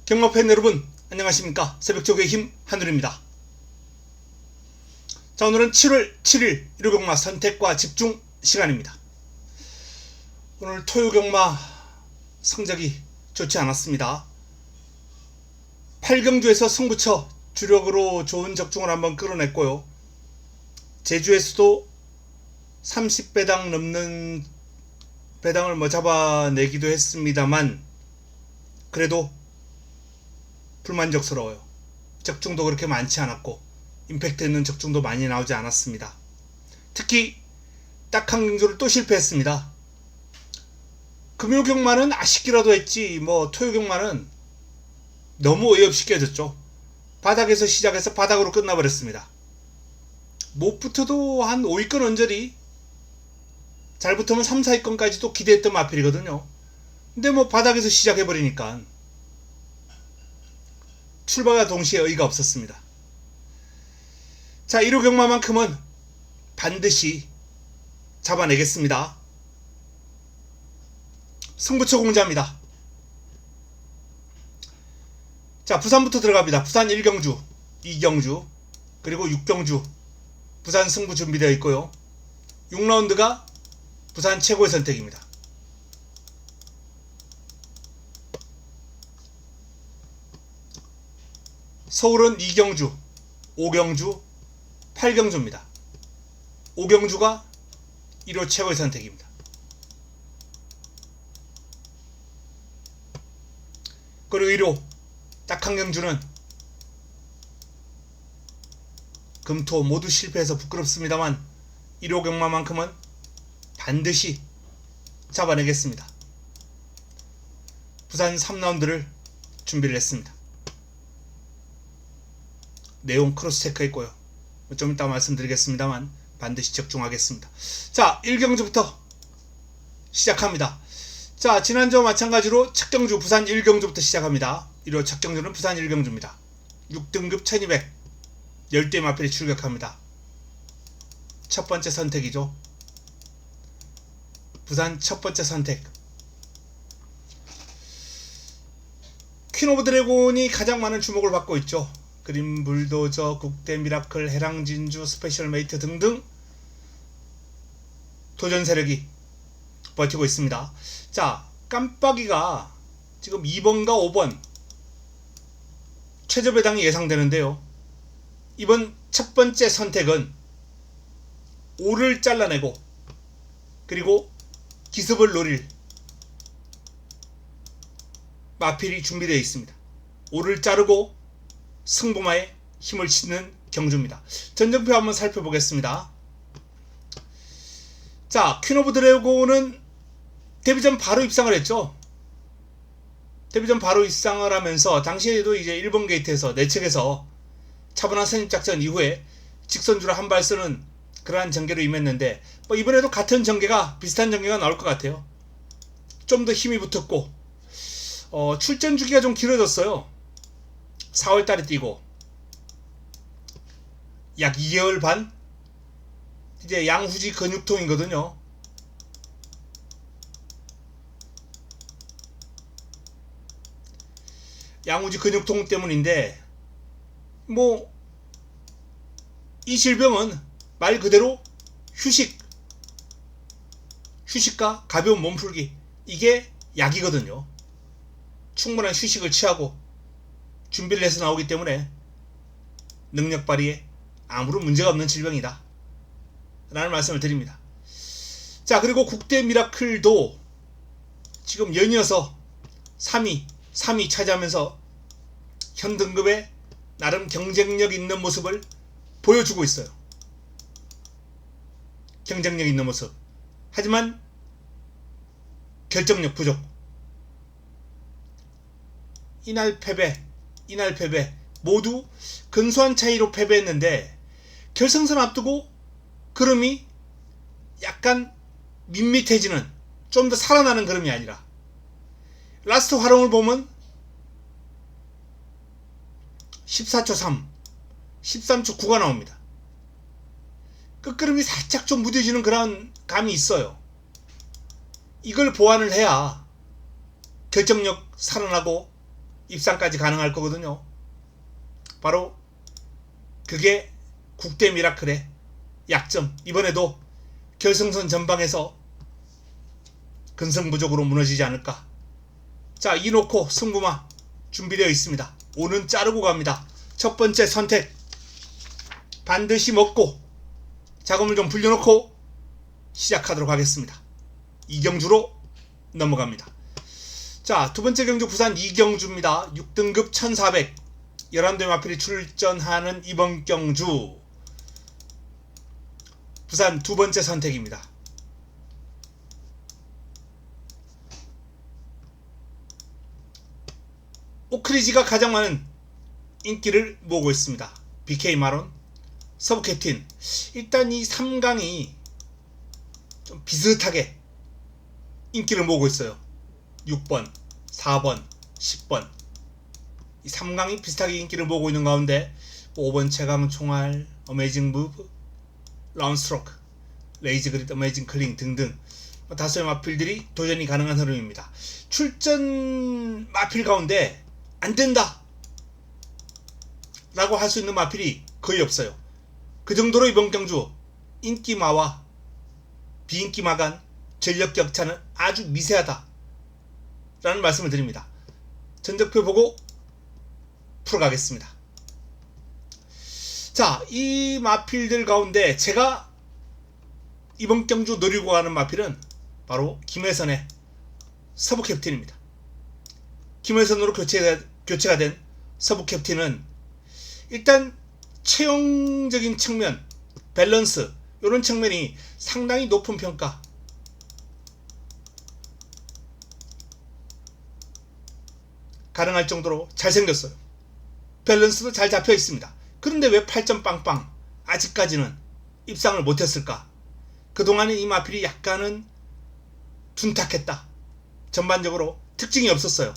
경마팬 여러분 안녕하십니까. 새벽조교의 힘 한울입니다. 자, 오늘은 7월 7일 일요경마 선택과 집중 시간입니다. 오늘 토요경마 성적이 좋지 않았습니다. 8경주에서 승부처 주력으로 좋은 적중을 한번 끌어냈고요. 제주에서도 30배당 넘는 배당을 잡아내기도 했습니다만 그래도 불만족스러워요. 적중도 그렇게 많지 않았고 임팩트 있는 적중도 많이 나오지 않았습니다. 특히 딱 한 경주를 또 실패했습니다. 금요경마는 아쉽기라도 했지 토요경마는 너무 어이없이 깨졌죠. 바닥에서 시작해서 바닥으로 끝나버렸습니다. 못 붙어도 한 5위권 언저리, 잘 붙으면 3, 4위권까지도 기대했던 마필이거든요. 근데 바닥에서 시작해버리니까 출발과 동시에 의의가 없었습니다. 자, 1호 경마만큼은 반드시 잡아내겠습니다. 승부처 공지합니다. 자, 부산부터 들어갑니다. 부산 1경주, 2경주, 그리고 6경주 부산 승부 준비되어 있고요. 6라운드가 부산 최고의 선택입니다. 서울은 2경주, 5경주, 8경주입니다. 5경주가 1호 최고의 선택입니다. 그리고 1호 딱 한 경주는 금토 모두 실패해서 부끄럽습니다만 1호 경마만큼은 반드시 잡아내겠습니다. 부산 3라운드를 준비를 했습니다. 내용 크로스 체크했고요. 좀 이따 말씀드리겠습니다만 반드시 적중하겠습니다. 자, 1경주부터 시작합니다. 자, 지난주와 마찬가지로 첫 경주 부산 1경주부터 시작합니다. 1호 첫 경주는 부산 1경주입니다. 6등급 1200 10대 마필이 출격합니다. 첫 번째 선택이죠. 부산 첫 번째 선택. 퀸 오브 드래곤이 가장 많은 주목을 받고 있죠. 그린 불도저, 국대 미라클, 해랑진주, 스페셜 메이트 등등 도전 세력이 버티고 있습니다. 자, 깜빡이가 지금 2번과 5번 최저 배당이 예상되는데요. 이번 첫 번째 선택은 5를 잘라내고 그리고 기습을 노릴 마필이 준비되어 있습니다. 5를 자르고 승부마에 힘을 싣는 경주입니다. 전정표 한번 살펴보겠습니다. 자, 퀸 오브 드래곤은 데뷔전 바로 입상을 했죠. 데뷔전 바로 입상을 하면서 당시에도 이제 1번 게이트에서 내측에서 차분한 선입작전 이후에 직선주로 한 발 쓰는 그러한 전개로 임했는데 이번에도 같은 전개가 비슷한 전개가 나올 것 같아요. 좀 더 힘이 붙었고 출전 주기가 좀 길어졌어요. 4월달에 뛰고 약 2개월 반 이제 양후지 근육통이거든요. 양후지 근육통 때문인데 이 질병은 말 그대로 휴식과 가벼운 몸풀기, 이게 약이거든요. 충분한 휴식을 취하고 준비를 해서 나오기 때문에 능력 발휘에 아무런 문제가 없는 질병이다 라는 말씀을 드립니다. 자, 그리고 국대 미라클도 지금 연이어서 3위 차지하면서 현 등급에 나름 경쟁력 있는 모습을 보여주고 있어요. 경쟁력 있는 모습. 하지만 결정력 부족. 이날 패배 모두 근소한 차이로 패배했는데 결승선 앞두고 그름이 약간 밋밋해지는, 좀 더 살아나는 그름이 아니라 라스트 활용을 보면 14초 3, 13초 9가 나옵니다. 끝그름이 살짝 좀 무뎌지는 그런 감이 있어요. 이걸 보완을 해야 결정력 살아나고 입상까지 가능할 거거든요. 바로 그게 국대 미라클의 약점. 이번에도 결승선 전방에서 근성부족으로 무너지지 않을까. 자, 이놓고 승부마 준비되어 있습니다. 오는 자르고 갑니다. 첫 번째 선택 반드시 먹고 자금을 좀 불려놓고 시작하도록 하겠습니다. 이경주로 넘어갑니다. 자, 두 번째 경주 부산 이경주입니다. 6등급 1400 11대 마필이 출전하는 이번 경주 부산 두 번째 선택입니다. 오크리지가 가장 많은 인기를 모으고 있습니다. BK 마론, 서브 캡틴. 일단 이 3강이 좀 비슷하게 인기를 모으고 있어요. 6번, 4번, 10번. 이 3강이 비슷하게 인기를 모으고 있는 가운데 5번 최강 총알, 어메이징 무브, 라운스트로크, 레이즈 그릿, 어메이징 클링 등등 다수의 마필들이 도전이 가능한 흐름입니다. 출전 마필 가운데 안된다 라고 할 수 있는 마필이 거의 없어요. 그 정도로 이번 경주 인기마와 비인기마 간 전력 격차는 아주 미세하다 라는 말씀을 드립니다. 전적표 보고 풀어가겠습니다. 자, 이 마필들 가운데 제가 이번 경주 노리고 가는 마필은 바로 김혜선의 서브 캡틴입니다. 김혜선으로 교체가 된 서브 캡틴은 일단 체형적인 측면, 밸런스 이런 측면이 상당히 높은 평가 가능할 정도로 잘생겼어요. 밸런스도 잘 잡혀 있습니다. 그런데 왜 8점 빵빵 아직까지는 입상을 못했을까? 그동안은 이 마필이 약간은 둔탁했다. 전반적으로 특징이 없었어요.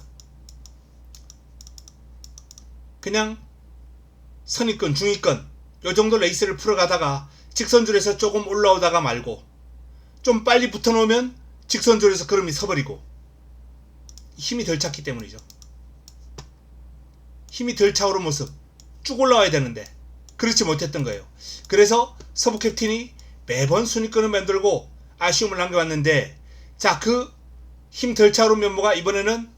그냥 선입권, 중위권 요정도 레이스를 풀어가다가 직선줄에서 조금 올라오다가 말고 좀 빨리 붙어놓으면 직선줄에서 걸음이 서버리고 힘이 덜 찼기 때문이죠. 힘이 덜 차오른 모습 쭉 올라와야 되는데 그렇지 못했던 거예요. 그래서 서브 캡틴이 매번 순위권을 만들고 아쉬움을 남겨왔는데, 자, 그 힘 덜 차오른 면모가 이번에는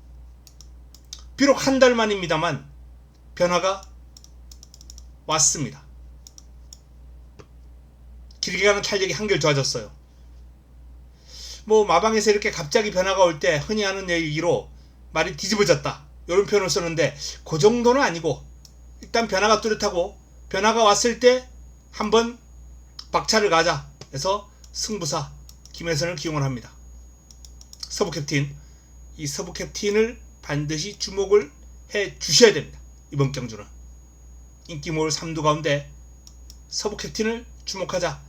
비록 한 달 만입니다만 변화가 왔습니다. 길게 가는 탄력이 한결 좋아졌어요. 뭐 마방에서 이렇게 갑자기 변화가 올 때 흔히 하는 얘기로 말이 뒤집어졌다 이런 표현을 쓰는데 그 정도는 아니고 일단 변화가 뚜렷하고 변화가 왔을 때 한번 박차를 가자 해서 승부사 김혜선을 기용을 합니다. 서브 캡틴, 이 서브 캡틴을 반드시 주목을 해 주셔야 됩니다. 이번 경주는 인기 모을 3두 가운데 서브 캡틴을 주목하자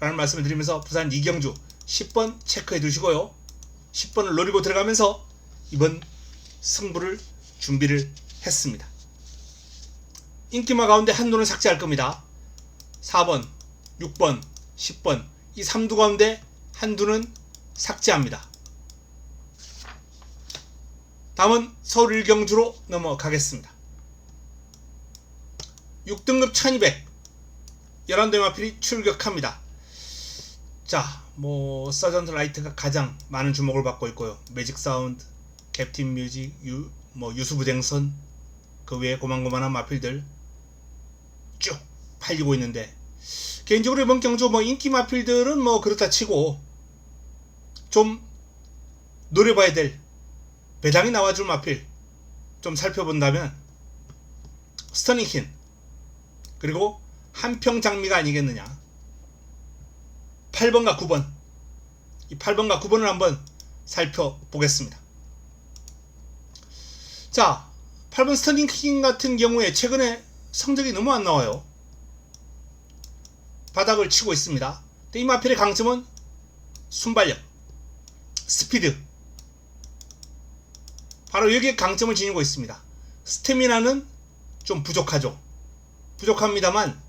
라는 말씀을 드리면서 부산 이경주 10번 체크해 두시고요. 10번을 노리고 들어가면서 이번 승부를 준비를 했습니다. 인기마 가운데 한두는 삭제할 겁니다. 4번, 6번, 10번 이 3두 가운데 한두는 삭제합니다. 다음은 서울 일경주로 넘어가겠습니다. 6등급 1200 11대 마필이 출격합니다. 자, 뭐 서전트 라이트가 가장 많은 주목을 받고 있고요. 매직 사운드, 캡틴 뮤직, 유수부댕선 그 외에 고만고만한 마필들 쭉 팔리고 있는데, 개인적으로 이번 경주 인기 마필들은 그렇다 치고 좀 노려봐야 될 배당이 나와줄 마필 좀 살펴본다면 스터닝킨 그리고 한평장미가 아니겠느냐. 8번과 9번 이 8번과 9번을 한번 살펴보겠습니다. 자, 8번 스터닝킨 같은 경우에 최근에 성적이 너무 안 나와요. 바닥을 치고 있습니다. 이 마필의 강점은 순발력, 스피드, 바로 여기에 강점을 지니고 있습니다. 스태미나는 좀 부족하죠. 부족합니다만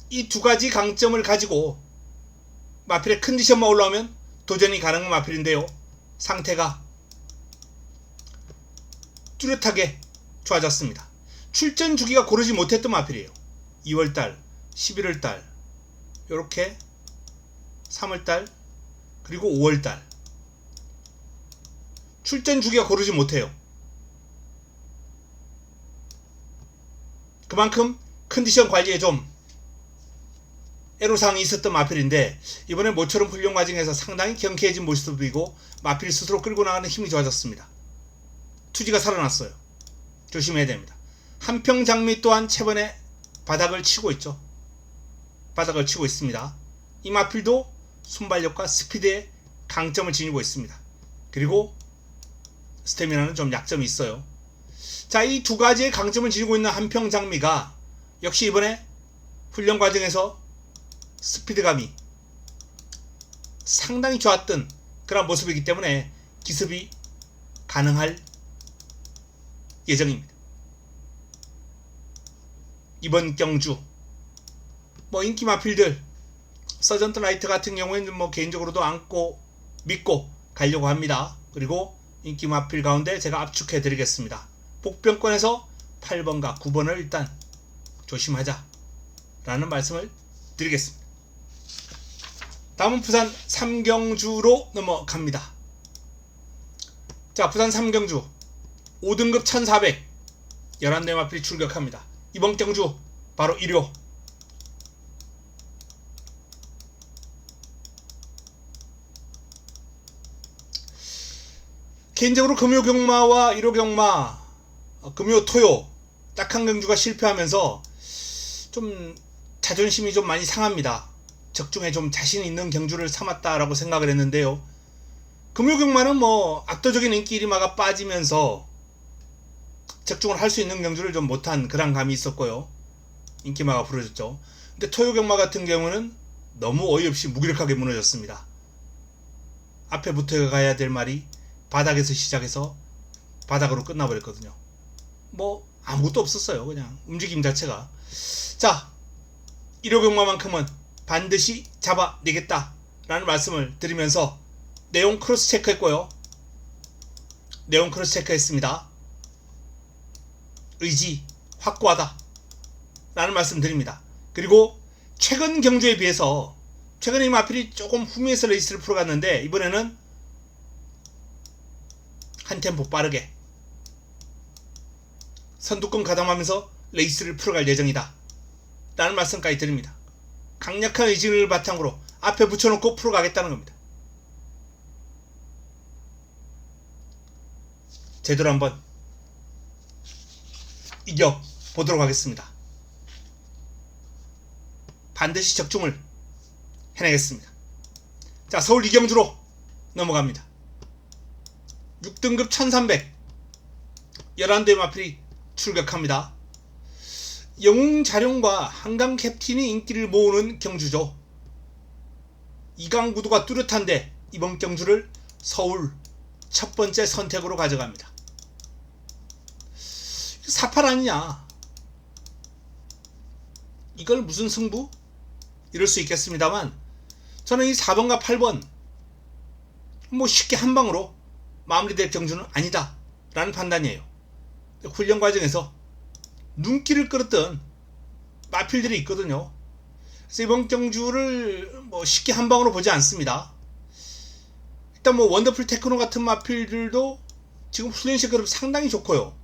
이 두 가지 강점을 가지고 마필의 컨디션만 올라오면 도전이 가능한 마필인데요. 상태가 뚜렷하게 좋아졌습니다. 출전 주기가 고르지 못했던 마필이에요. 2월달, 11월달, 요렇게 3월달, 그리고 5월달. 출전 주기가 고르지 못해요. 그만큼 컨디션 관리에 좀 애로사항이 있었던 마필인데, 이번에 모처럼 훈련 과정에서 상당히 경쾌해진 모습이고 마필 스스로 끌고 나가는 힘이 좋아졌습니다. 투지가 살아났어요. 조심해야 됩니다. 한평장미 또한 최근에 바닥을 치고 있죠. 바닥을 치고 있습니다. 이 마필도 순발력과 스피드에 강점을 지니고 있습니다. 그리고 스태미나는 좀 약점이 있어요. 자, 이 두 가지의 강점을 지니고 있는 한평장미가 역시 이번에 훈련 과정에서 스피드감이 상당히 좋았던 그런 모습이기 때문에 기습이 가능할 예정입니다. 이번 경주 인기 마필들 서전트 라이트 같은 경우에는 개인적으로도 안고 믿고 가려고 합니다. 그리고 인기 마필 가운데 제가 압축해 드리겠습니다. 복병권에서 8번과 9번을 일단 조심하자 라는 말씀을 드리겠습니다. 다음은 부산 3경주로 넘어갑니다. 자, 부산 3경주 5등급 1400 11대 마필이 출격합니다. 이번 경주 바로 1호 개인적으로 금요경마와 1호경마 금요토요 딱 한 경주가 실패하면서 좀 자존심이 좀 많이 상합니다. 적중에 좀 자신 있는 경주를 삼았다라고 생각을 했는데요. 금요경마는 압도적인 인기 1위마가 빠지면서 적중을 할 수 있는 경주를 좀 못한 그런 감이 있었고요. 인기마가 부러졌죠. 근데 토요경마 같은 경우는 너무 어이없이 무기력하게 무너졌습니다. 앞에 붙어가야 될 말이 바닥에서 시작해서 바닥으로 끝나버렸거든요. 아무것도 없었어요. 그냥 움직임 자체가. 자, 1호경마만큼은 반드시 잡아내겠다 라는 말씀을 드리면서 내용 크로스 체크했고요. 내용 크로스 체크했습니다. 의지 확고하다 라는 말씀 드립니다. 그리고 최근 경주에 비해서 최근에 이 마필이 조금 후미에서 레이스를 풀어갔는데 이번에는 한 템포 빠르게 선두권 가담하면서 레이스를 풀어갈 예정이다 라는 말씀까지 드립니다. 강력한 의지를 바탕으로 앞에 붙여놓고 풀어가겠다는 겁니다. 제대로 한번 이겨보도록 하겠습니다. 반드시 적중을 해내겠습니다. 자, 서울 2경주로 넘어갑니다. 6등급 1300 11대 마필이 출격합니다. 영웅자룡과 한강 캡틴이 인기를 모으는 경주죠. 이강 구도가 뚜렷한데 이번 경주를 서울 첫 번째 선택으로 가져갑니다. 사팔 아니냐, 이걸 무슨 승부? 이럴 수 있겠습니다만 저는 이 4번과 8번 쉽게 한방으로 마무리될 경주는 아니다 라는 판단이에요. 훈련 과정에서 눈길을 끌었던 마필들이 있거든요. 그래서 이번 경주를 쉽게 한방으로 보지 않습니다. 일단 원더풀 테크노 같은 마필들도 지금 훈련시 그룹 상당히 좋고요.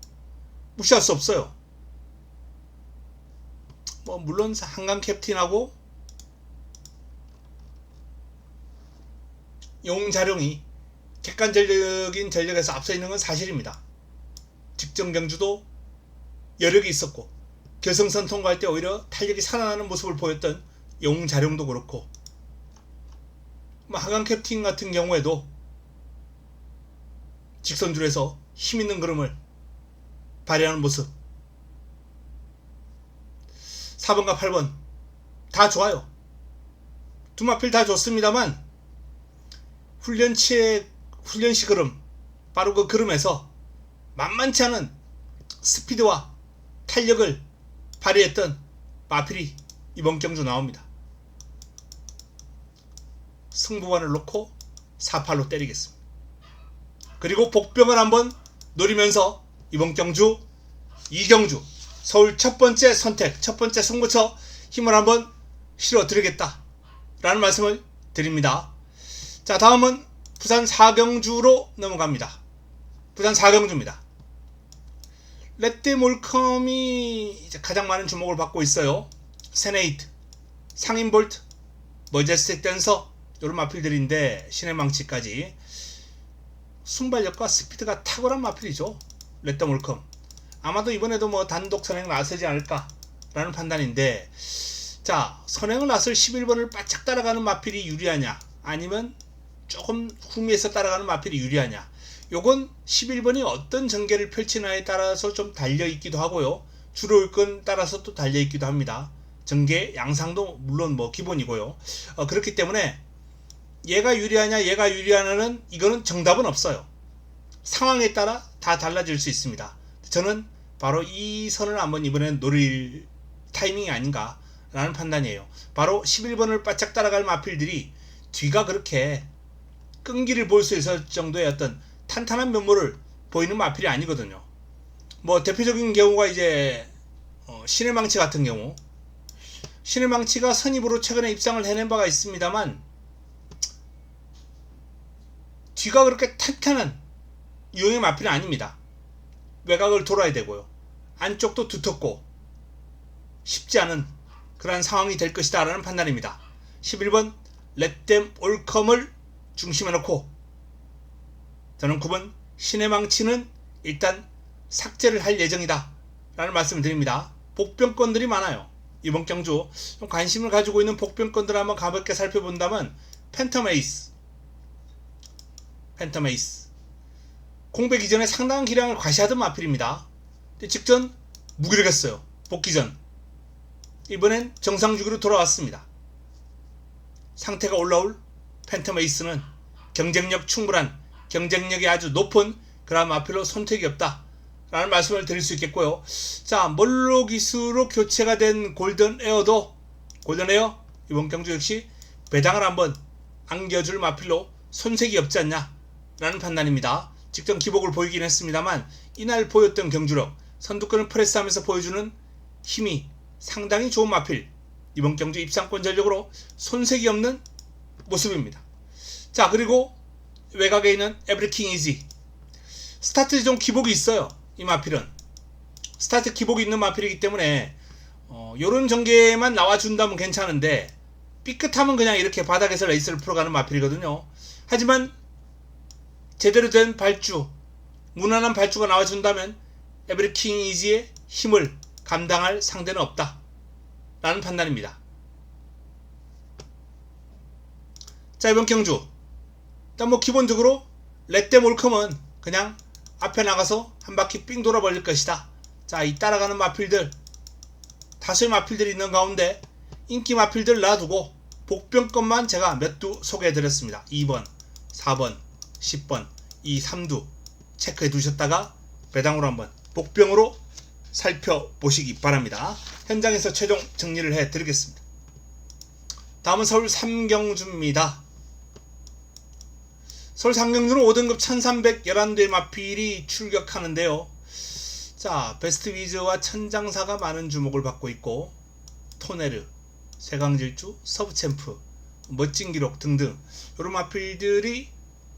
무시할 수 없어요. 물론 한강 캡틴하고 영웅자룡이 객관적인 전력에서 앞서 있는 건 사실입니다. 직전 경주도 여력이 있었고 결승선 통과할 때 오히려 탄력이 살아나는 모습을 보였던 영웅자룡도 그렇고 한강 캡틴 같은 경우에도 직선줄에서 힘있는 걸음을 발휘하는 모습. 4번과 8번 다 좋아요. 두 마필 다 좋습니다만 훈련시 걸음, 바로 그 걸음에서 만만치 않은 스피드와 탄력을 발휘했던 마필이 이번 경주 나옵니다. 승부관을 놓고 4팔로 때리겠습니다. 그리고 복병을 한번 노리면서 이번 경주 이경주 서울 첫 번째 선택, 첫 번째 승부처 힘을 한번 실어드리겠다 라는 말씀을 드립니다. 자, 다음은 부산 4경주로 넘어갑니다. 부산 4경주입니다. 렛데몰컴이 이제 가장 많은 주목을 받고 있어요. 세네이트, 상인볼트, 머제스틱 댄서 이런 마필들인데 신의망치까지 순발력과 스피드가 탁월한 마필이죠. 렛데몰컴 아마도 이번에도 뭐 단독 선행 나서지 않을까 라는 판단인데, 자, 선행을 나설 11번을 바짝 따라가는 마필이 유리하냐 아니면 조금 후미에서 따라가는 마필이 유리하냐, 요건 11번이 어떤 전개를 펼치나에 따라서 좀 달려있기도 하고요, 주로 일건 따라서 또 달려있기도 합니다. 전개 양상도 물론 뭐 기본이고요. 그렇기 때문에 얘가 유리하냐 얘가 유리하냐는 이거는 정답은 없어요. 상황에 따라 다 달라질 수 있습니다. 저는 바로 이 선을 한번 이번에는 노릴 타이밍이 아닌가 라는 판단이에요. 바로 11번을 바짝 따라갈 마필들이 뒤가 그렇게 끈기를 볼 수 있을 정도의 어떤 탄탄한 면모를 보이는 마필이 아니거든요. 뭐 대표적인 경우가 이제 신의망치 같은 경우, 신의망치가 선입으로 최근에 입상을 해낸 바가 있습니다만 뒤가 그렇게 탄탄한 유형의 마필은 아닙니다. 외곽을 돌아야 되고요, 안쪽도 두텁고 쉽지 않은 그러한 상황이 될 것이다 라는 판단입니다. 11번 렛데몰컴을 중심에 놓고 저는 9번 신의망치는 일단 삭제를 할 예정이다 라는 말씀을 드립니다. 복병권들이 많아요. 이번 경주 좀 관심을 가지고 있는 복병권들을 한번 가볍게 살펴본다면 팬텀 에이스 공백 이전에 상당한 기량을 과시하던 마필입니다. 직전 무기력했어요. 복귀 전 이번엔 정상주기로 돌아왔습니다. 상태가 올라올 팬텀 에이스는 경쟁력 충분한, 경쟁력이 아주 높은 그런 마필로 손색이 없다 라는 말씀을 드릴 수 있겠고요. 자, 멀로 기수로 교체가 된 골든에어도, 골든에어 이번 경주 역시 배당을 한번 안겨줄 마필로 손색이 없지 않냐 라는 판단입니다. 직전 기복을 보이긴 했습니다만 이날 보였던 경주력, 선두권을 프레스하면서 보여주는 힘이 상당히 좋은 마필, 이번 경주 입상권 전력으로 손색이 없는 모습입니다. 자, 그리고 외곽에 있는 에브리킹 이지, 스타트 좀 기복이 있어요. 이 마필은 스타트 기복이 있는 마필이기 때문에 요런 전개만 나와준다면 괜찮은데 삐끗하면 그냥 이렇게 바닥에서 레이스를 풀어가는 마필이거든요. 하지만 제대로 된 발주, 무난한 발주가 나와준다면 에브리킹 이지의 힘을 감당할 상대는 없다 라는 판단입니다. 자, 이번 경주 일단 뭐 기본적으로 렛데몰컴은 그냥 앞에 나가서 한 바퀴 삥 돌아버릴 것이다. 자, 이 따라가는 마필들, 다수의 마필들이 있는 가운데 인기 마필들 놔두고 복병권만 제가 몇 두 소개해드렸습니다. 2번, 4번, 10번 이 3두 체크해 두셨다가 배당으로 한번 복병으로 살펴보시기 바랍니다. 현장에서 최종 정리를 해드리겠습니다. 다음은 서울 3경주입니다. 서울 3경주는 5등급 1311대의 마필이 출격하는데요. 자, 베스트 위즈와 천장사가 많은 주목을 받고 있고 토네르, 세강질주, 서브챔프, 멋진 기록 등등 이런 마필들이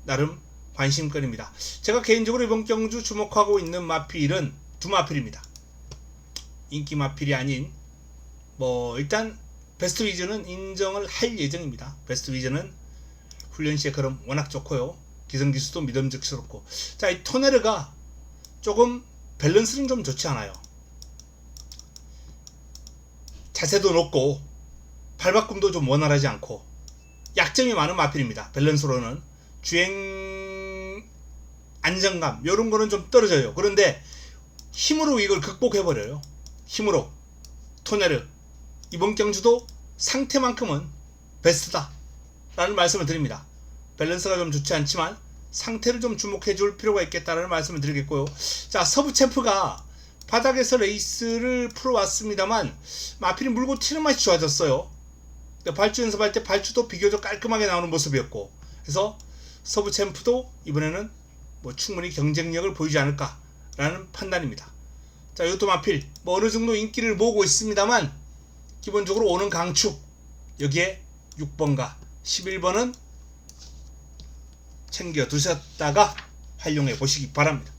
나름 관심거리입니다. 제가 개인적으로 이번 경주 주목하고 있는 마필은 두 마필입니다. 인기 마필이 아닌 일단 베스트 위즈는 인정을 할 예정입니다. 베스트 위즈는 훈련시의 걸음 워낙 좋고요, 기성기수도 믿음직스럽고, 자, 이 토네르가 조금 밸런스는 좀 좋지 않아요. 자세도 높고 발바꿈도 좀 원활하지 않고 약점이 많은 마필입니다. 밸런스로는 주행 안정감 이런 거는 좀 떨어져요. 그런데 힘으로 이걸 극복해버려요. 힘으로 토네르 이번 경주도 상태만큼은 베스트다 라는 말씀을 드립니다. 밸런스가 좀 좋지 않지만 상태를 좀 주목해 줄 필요가 있겠다라는 말씀을 드리겠고요. 자, 서브챔프가 바닥에서 레이스를 풀어왔습니다만 마필이 물고 튀는 맛이 좋아졌어요. 발주 연습할 때 발주도 비교적 깔끔하게 나오는 모습이었고, 그래서 서브챔프도 이번에는 충분히 경쟁력을 보이지 않을까 라는 판단입니다. 자, 이것도 마필 뭐 어느 정도 인기를 모으고 있습니다만 기본적으로 오는 강축 여기에 6번과 11번은 챙겨 두셨다가 활용해 보시기 바랍니다.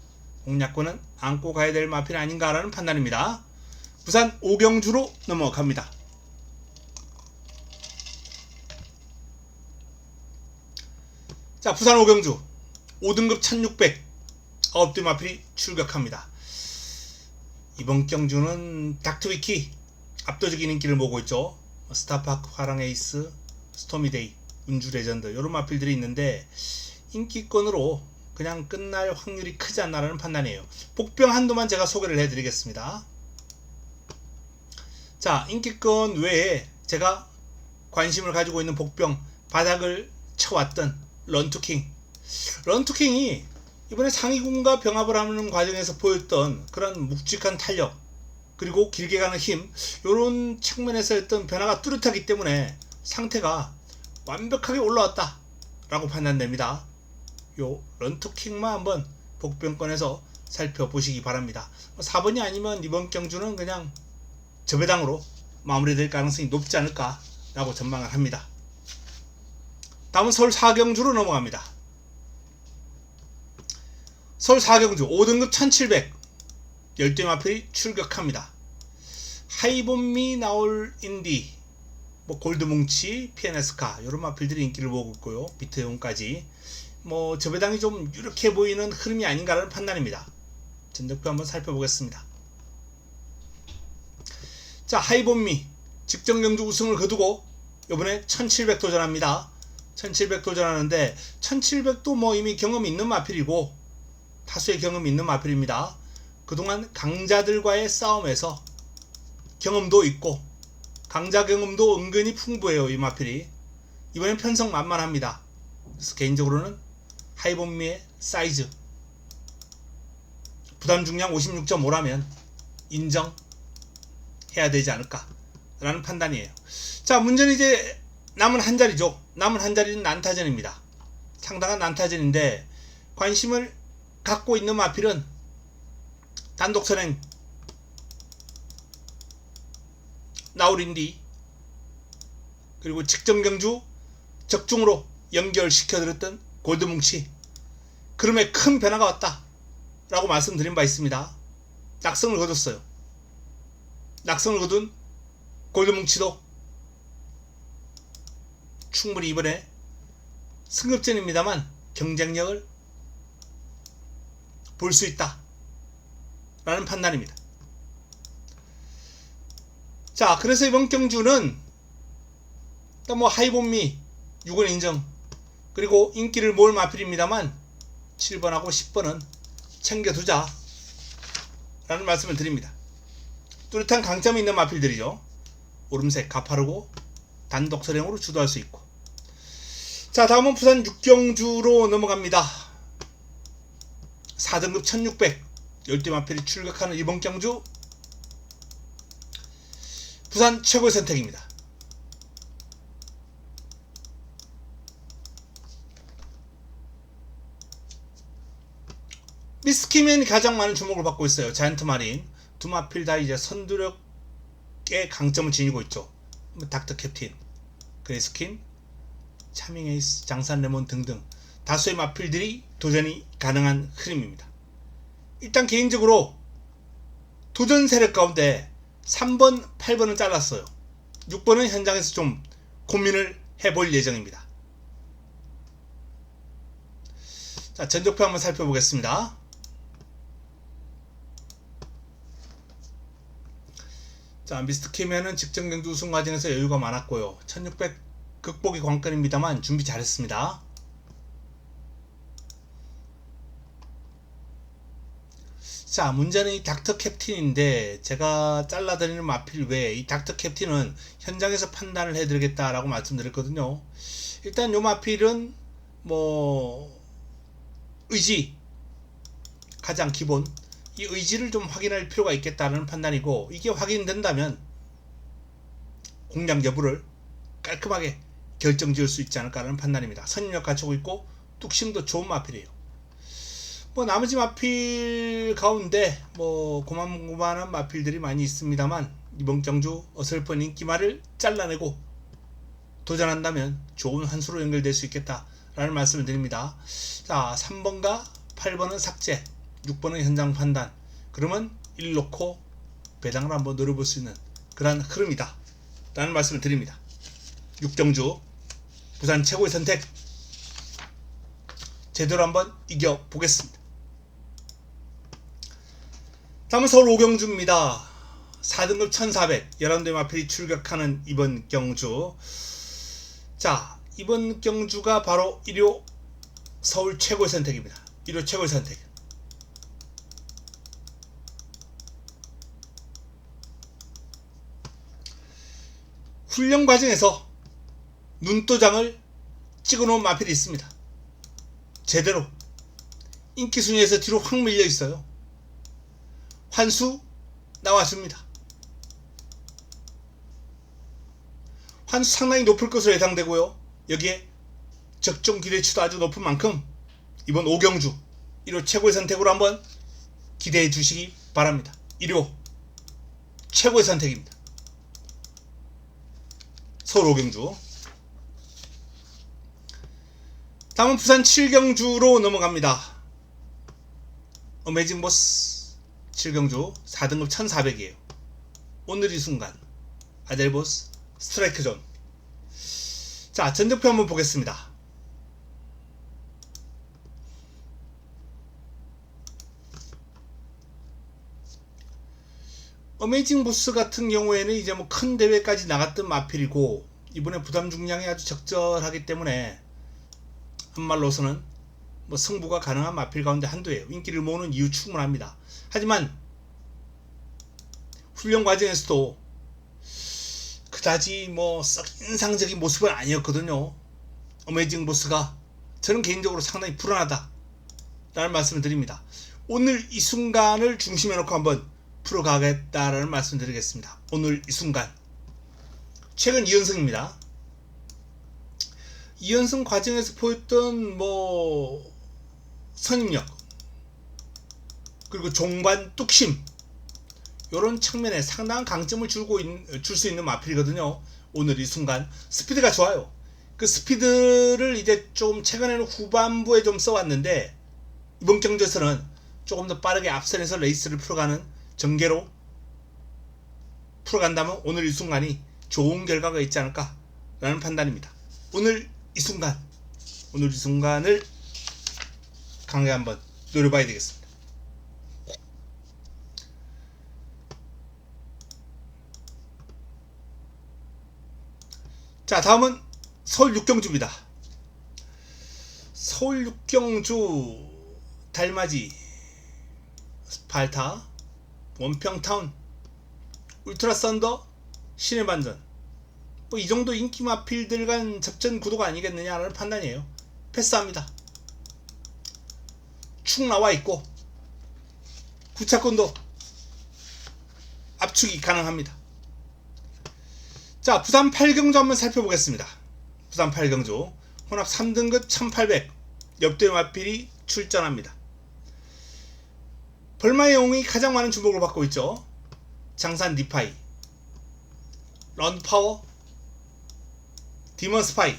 공략권은 안고 가야 될 마필 아닌가라는 판단입니다. 부산 오경주로 넘어갑니다. 자, 부산 오경주 5등급 1600 9대 마필이 출격합니다. 이번 경주는 닥터위키 압도적인 인기를 모으고 있죠. 스타파크, 화랑에이스, 스토미데이, 운주레전드 이런 마필들이 있는데 인기권으로 그냥 끝날 확률이 크지 않나라는 판단이에요. 복병 한도만 제가 소개를 해드리겠습니다. 자, 인기권 외에 제가 관심을 가지고 있는 복병 바닥을 쳐왔던 런투킹. 런투킹이 이번에 상위군과 병합을 하는 과정에서 보였던 그런 묵직한 탄력 그리고 길게 가는 힘 이런 측면에서 했던 변화가 뚜렷하기 때문에 상태가 완벽하게 올라왔다 라고 판단됩니다. 요 런투킹만 한번 복병권에서 살펴보시기 바랍니다. 4번이 아니면 이번 경주는 그냥 저배당으로 마무리될 가능성이 높지 않을까 라고 전망을 합니다. 다음은 서울 4경주로 넘어갑니다. 서울 4경주 5등급 1700 10대 마필이 출격합니다. 하이본미 나올 인디 뭐 골드뭉치, 피에네스카 이런 마필들이 인기를 모으고 있고요. 비트용까지 뭐 저배당이 좀 이렇게 보이는 흐름이 아닌가라는 판단입니다. 전적표 한번 살펴보겠습니다. 자, 하이본미 직전경주 우승을 거두고 이번에 1700 도전합니다. 1700 도전하는데 1700도 뭐 이미 경험이 있는 마필이고 다수의 경험이 있는 마필입니다. 그동안 강자들과의 싸움에서 경험도 있고 강자 경험도 은근히 풍부해요. 이 마필이 이번엔 편성 만만합니다. 그래서 개인적으로는 하이본미의 사이즈 부담 중량 56.5라면 인정해야 되지 않을까 라는 판단이에요. 자, 문제는 이제 남은 한 자리죠. 남은 한 자리는 난타전입니다. 상당한 난타전인데 관심을 갖고 있는 마필은 단독 선행 나우린디 그리고 직전경주 적중으로 연결시켜드렸던 골드뭉치 그럼에 큰 변화가 왔다 라고 말씀드린 바 있습니다. 낙성을 거뒀어요. 낙성을 거둔 골드뭉치도 충분히 이번에 승급전입니다만 경쟁력을 볼 수 있다 라는 판단입니다. 자, 그래서 이번 경주는 일단 뭐 하이본미 6원 인정 그리고 인기를 모을 마필입니다만 7번하고 10번은 챙겨두자 라는 말씀을 드립니다. 뚜렷한 강점이 있는 마필들이죠. 오름색, 가파르고 단독 선행으로 주도할 수 있고. 자, 다음은 부산 6경주로 넘어갑니다. 4등급 1600 10대 마필이 출격하는 이번 경주 부산 최고의 선택입니다. 미스키맨이 가장 많은 주목을 받고 있어요. 자이언트 마린 두 마필 다 이제 선두력의 강점을 지니고 있죠. 닥터 캡틴, 그레이스킨, 차밍 에이스, 장산 레몬 등등 다수의 마필들이 도전이 가능한 흐름입니다. 일단 개인적으로 도전 세력 가운데 3번, 8번은 잘랐어요. 6번은 현장에서 좀 고민을 해볼 예정입니다. 자, 전적표 한번 살펴보겠습니다. 자, 미스터 키맨은 직전 경주 우승 과정에서 여유가 많았고요. 1600 극복이 관건입니다만 준비 잘했습니다. 자, 문제는 이 닥터 캡틴인데 제가 잘라드리는 마필 외에 이 닥터 캡틴은 현장에서 판단을 해드리겠다라고 말씀드렸거든요. 일단 요 마필은 뭐 의지 가장 기본 이 의지를 좀 확인할 필요가 있겠다는 판단이고 이게 확인된다면 공략 여부를 깔끔하게 결정지을 수 있지 않을까라는 판단입니다. 선임력 갖추고 있고 뚝심도 좋은 마필이에요. 뭐 나머지 마필 가운데 뭐 고만고만한 마필들이 많이 있습니다만 이번 경주 어설픈 인기말을 잘라내고 도전한다면 좋은 환수로 연결될 수 있겠다라는 말씀을 드립니다. 자, 3번과 8번은 삭제, 6번은 현장 판단. 그러면 1 놓고 배당을 한번 노려볼 수 있는 그러한 흐름이다 라는 말씀을 드립니다. 6경주 부산 최고의 선택 제대로 한번 이겨보겠습니다. 다음은 서울 5경주입니다. 4등급 1400 11대 마필이 출격하는 이번 경주. 자, 이번 경주가 바로 1호 서울 최고의 선택입니다. 1호 최고의 선택. 훈련 과정에서 눈도장을 찍어놓은 마필이 있습니다. 제대로 인기 순위에서 뒤로 확 밀려 있어요. 환수 나왔습니다. 환수 상당히 높을 것으로 예상되고요. 여기에 적정 기대치도 아주 높은 만큼 이번 5경주 1호 최고의 선택으로 한번 기대해 주시기 바랍니다. 1호 최고의 선택입니다. 서울 5경주. 다음은 부산 7경주로 넘어갑니다. 어메이징 보스 7경주 4등급 1400이에요. 오늘 이 순간 아델보스 스트라이크 존. 자, 전적표 한번 보겠습니다. 어메이징 보스 같은 경우에는 이제 뭐 큰 대회까지 나갔던 마필이고 이번에 부담 중량이 아주 적절하기 때문에 한말로서는 뭐 승부가 가능한 마필 가운데 한두예요. 인기를 모으는 이유 충분합니다. 하지만 훈련 과정에서도 그다지 뭐 썩 인상적인 모습은 아니었거든요. 어메이징 보스가 저는 개인적으로 상당히 불안하다 라는 말씀을 드립니다. 오늘 이 순간을 중심에 놓고 한번 풀어가겠다라는 말씀 드리겠습니다. 오늘 이 순간. 최근 2연승입니다. 2연승 과정에서 보였던 뭐 선임력 그리고 종반 뚝심 이런 측면에 상당한 강점을 줄 수 있는 마필이거든요. 오늘 이 순간 스피드가 좋아요. 그 스피드를 이제 좀 최근에는 후반부에 좀 써왔는데 이번 경주에서는 조금 더 빠르게 앞선에서 레이스를 풀어가는 전개로 풀어간다면 오늘 이 순간이 좋은 결과가 있지 않을까 라는 판단입니다. 오늘 이 순간을 강하게 한번 노려봐야 되겠습니다. 자, 다음은 서울 6경주입니다. 서울 6경주 달맞이 스팔타 원평타운 울트라 썬더 신의 반전 뭐 이 정도 인기 마필들 간 접전 구도가 아니겠느냐라는 판단이에요. 패스합니다. 축 나와 있고 구차권도 압축이 가능합니다. 자, 부산 8경주 한번 살펴보겠습니다. 부산 8경주 혼합 3등급 1800 옆대 마필이 출전합니다. 벌마의 영웅이 가장 많은 주목을 받고 있죠. 장산 니파이, 런파워, 디먼 스파이,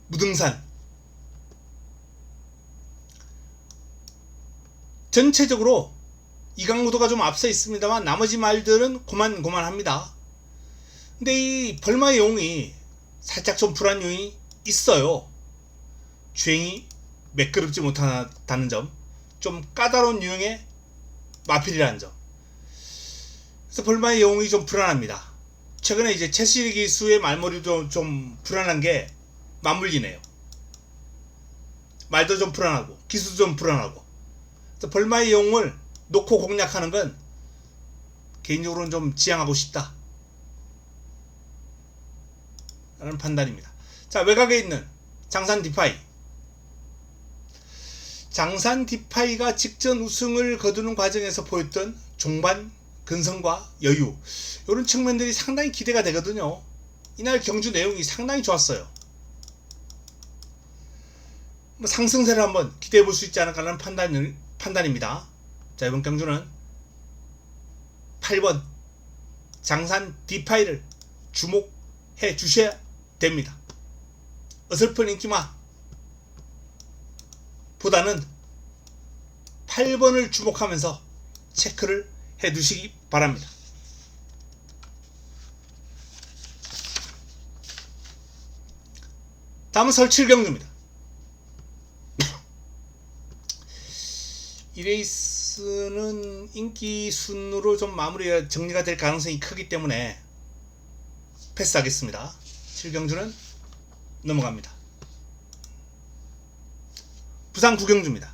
무등산. 전체적으로 이강무도가 좀 앞서 있습니다만 나머지 말들은 고만고만합니다. 근데 이 벌마의 영웅이 살짝 좀 불안 요인이 있어요. 주행이 매끄럽지 못하다는 점, 좀 까다로운 유형의 마필이라는 점. 그래서 벌마의 영웅이 좀 불안합니다. 최근에 이제 채시 기수의 말머리도 좀 불안한 게 맞물리네요. 말도 좀 불안하고 기수도 좀 불안하고. 그래서 벌마의 영웅을 놓고 공략하는 건 개인적으로는 좀 지양하고 싶다 라는 판단입니다. 자, 외곽에 있는 장산 디파이. 장산 디파이가 직전 우승을 거두는 과정에서 보였던 종반 근성과 여유, 이런 측면들이 상당히 기대가 되거든요. 이날 경주 내용이 상당히 좋았어요. 상승세를 한번 기대해 볼 수 있지 않을까 하는 판단입니다. 자, 이번 경주는 8번 장산 디파이를 주목해 주셔야 됩니다. 어설픈 인기마 보다는 8번을 주목하면서 체크를 해 두시기 바랍니다. 다음은 설 7경주입니다. 이 레이스는 인기 순으로 좀 마무리가 정리가 될 가능성이 크기 때문에 패스하겠습니다. 7경주는 넘어갑니다. 부산 9경주입니다.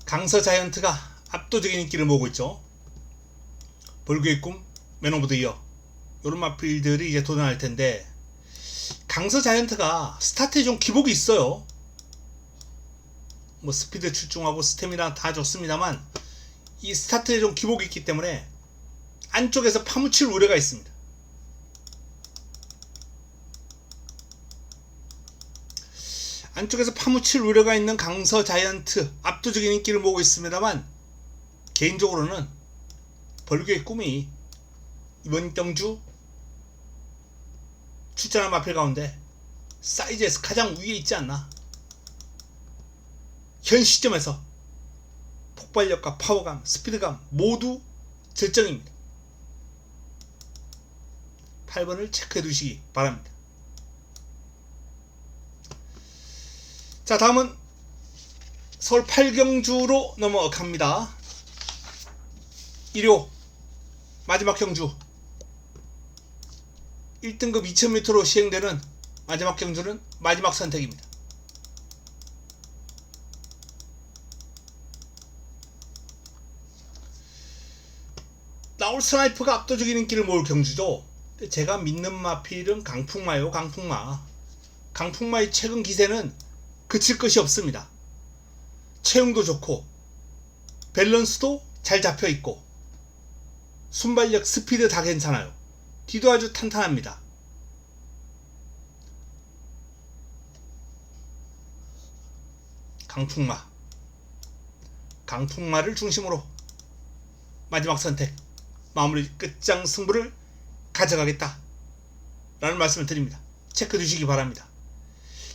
강서 자이언트가 압도적인 인기를 모으고 있죠. 벌교의 꿈, 맨 오브 더 이어 요런 마필들이 이제 도전할 텐데, 강서 자이언트가 스타트에 좀 기복이 있어요. 뭐 스피드 출중하고 스태미나 다 좋습니다만 이 스타트에 좀 기복이 있기 때문에 안쪽에서 파묻힐 우려가 있습니다. 안쪽에서 파묻힐 우려가 있는 강서 자이언트 압도적인 인기를 모으고 있습니다만, 개인적으로는 벌교의 꿈이 이번 경주 출전한 마필 가운데 사이즈에서 가장 위에 있지 않나. 현 시점에서 폭발력과 파워감, 스피드감 모두 절정입니다. 8번을 체크해 두시기 바랍니다. 자, 다음은 서울 8경주로 넘어갑니다. 일요 마지막 경주 1등급 2000m로 시행되는 마지막 경주는 마지막 선택입니다. 나올 스나이퍼가 압도적인 인기를 모을 경주죠. 제가 믿는 마필은 강풍마요. 강풍마의 최근 기세는 그칠 것이 없습니다. 체형도 좋고 밸런스도 잘 잡혀있고 순발력, 스피드 다 괜찮아요. 뒤도 아주 탄탄합니다. 강풍마를 중심으로 마지막 선택, 마무리 끝장 승부를 가져가겠다 라는 말씀을 드립니다. 체크 주시기 바랍니다.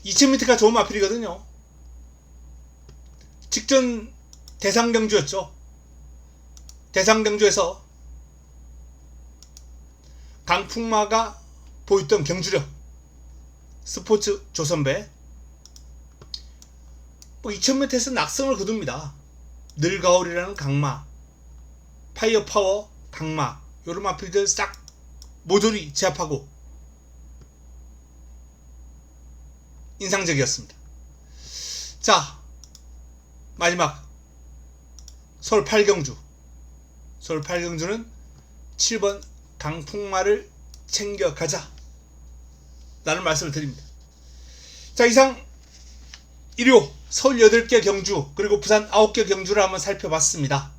2000m가 좋은 마필이거든요. 직전 대상경주였죠. 대상경주에서 강풍마가 보였던 경주력, 스포츠 조선배 2000m에서 낙성을 거둡니다. 늘가을이라는 강마, 파이어파워 강마, 요런 마필들 싹 모조리 제압하고 인상적이었습니다. 자, 마지막 서울 8경주. 서울 8경주는 7번 강풍마를 챙겨가자 라는 말씀을 드립니다. 자, 이상 일요 서울 8개 경주 그리고 부산 9개 경주를 한번 살펴봤습니다.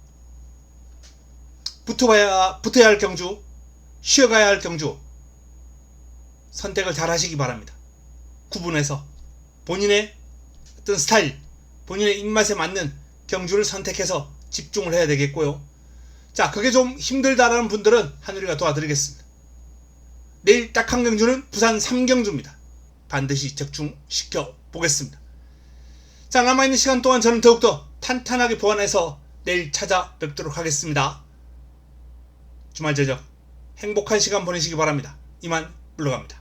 붙어야 할 경주, 쉬어가야 할 경주 선택을 잘 하시기 바랍니다. 구분해서 본인의 어떤 스타일, 본인의 입맛에 맞는 경주를 선택해서 집중을 해야 되겠고요. 자, 그게 좀 힘들다라는 분들은 한우리가 도와드리겠습니다. 내일 딱 한 경주는 부산 3경주입니다. 반드시 적중시켜 보겠습니다. 자, 남아있는 시간 동안 저는 더욱더 탄탄하게 보완해서 내일 찾아뵙도록 하겠습니다. 주말 저녁 행복한 시간 보내시기 바랍니다. 이만 물러갑니다.